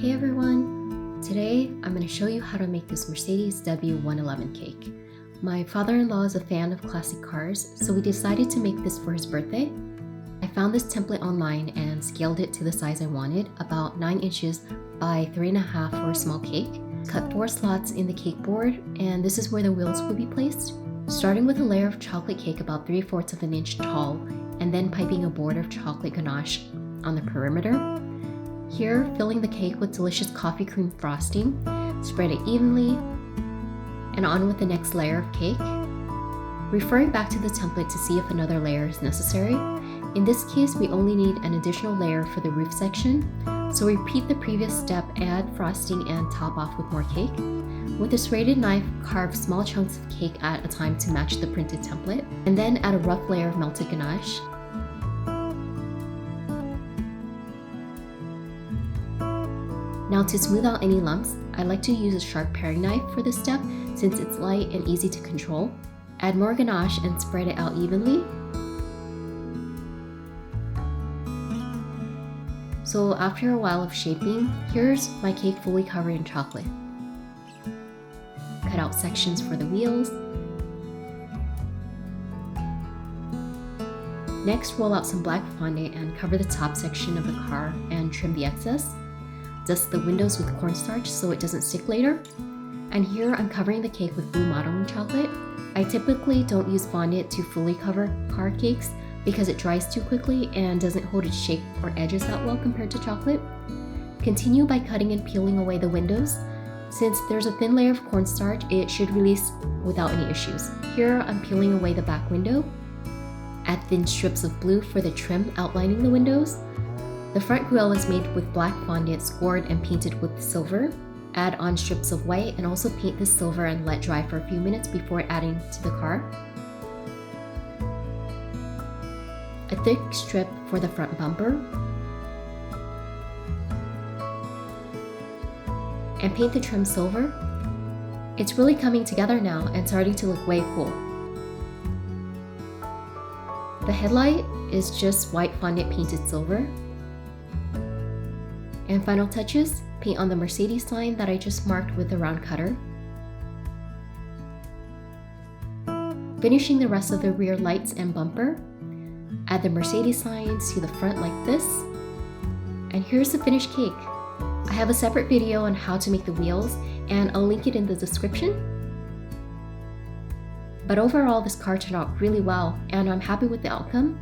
Hey everyone! Today I'm going to show you how to make this Mercedes W111 cake. My father-in-law is a fan of classic cars, so we decided to make this for his birthday. I found this template online and scaled it to the size I wanted, about 9 inches by 3.5 for a small cake. Cut 4 slots in the cake board, and this is where the wheels will be placed. Starting with a layer of chocolate cake about 3/4 of an inch tall, and then piping a border of chocolate ganache on the perimeter. Here, filling the cake with delicious coffee cream frosting, spread it evenly, and on with the next layer of cake. Referring back to the template to see if another layer is necessary. In this case, we only need an additional layer for the roof section, so repeat the previous step, add frosting and top off with more cake. With a serrated knife, carve small chunks of cake at a time to match the printed template, and then add a rough layer of melted ganache. Now to smooth out any lumps, I like to use a sharp paring knife for this step since it's light and easy to control. Add more ganache and spread it out evenly. So after a while of shaping, here's my cake fully covered in chocolate. Cut out sections for the wheels. Next, roll out some black fondant and cover the top section of the car and trim the excess. Dust the windows with cornstarch so it doesn't stick later. And here I'm covering the cake with blue modeling chocolate. I typically don't use fondant to fully cover car cakes because it dries too quickly and doesn't hold its shape or edges that well compared to chocolate. Continue by cutting and peeling away the windows. Since there's a thin layer of cornstarch, it should release without any issues. Here I'm peeling away the back window. Add thin strips of blue for the trim outlining the windows. The front grille is made with black fondant scored and painted with silver. Add on strips of white and also paint the silver and let dry for a few minutes before adding to the car. A thick strip for the front bumper. And paint the trim silver. It's really coming together now and starting to look way cool. The headlight is just white fondant painted silver. And final touches, paint on the Mercedes sign that I just marked with a round cutter. Finishing the rest of the rear lights and bumper. Add the Mercedes sign to the front like this. And here's the finished cake. I have a separate video on how to make the wheels, and I'll link it in the description. But overall, this car turned out really well, and I'm happy with the outcome.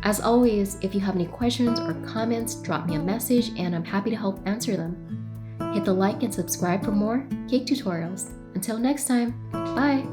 As always, if you have any questions or comments, drop me a message and I'm happy to help answer them. Hit the like and subscribe for more cake tutorials. Until next time, bye!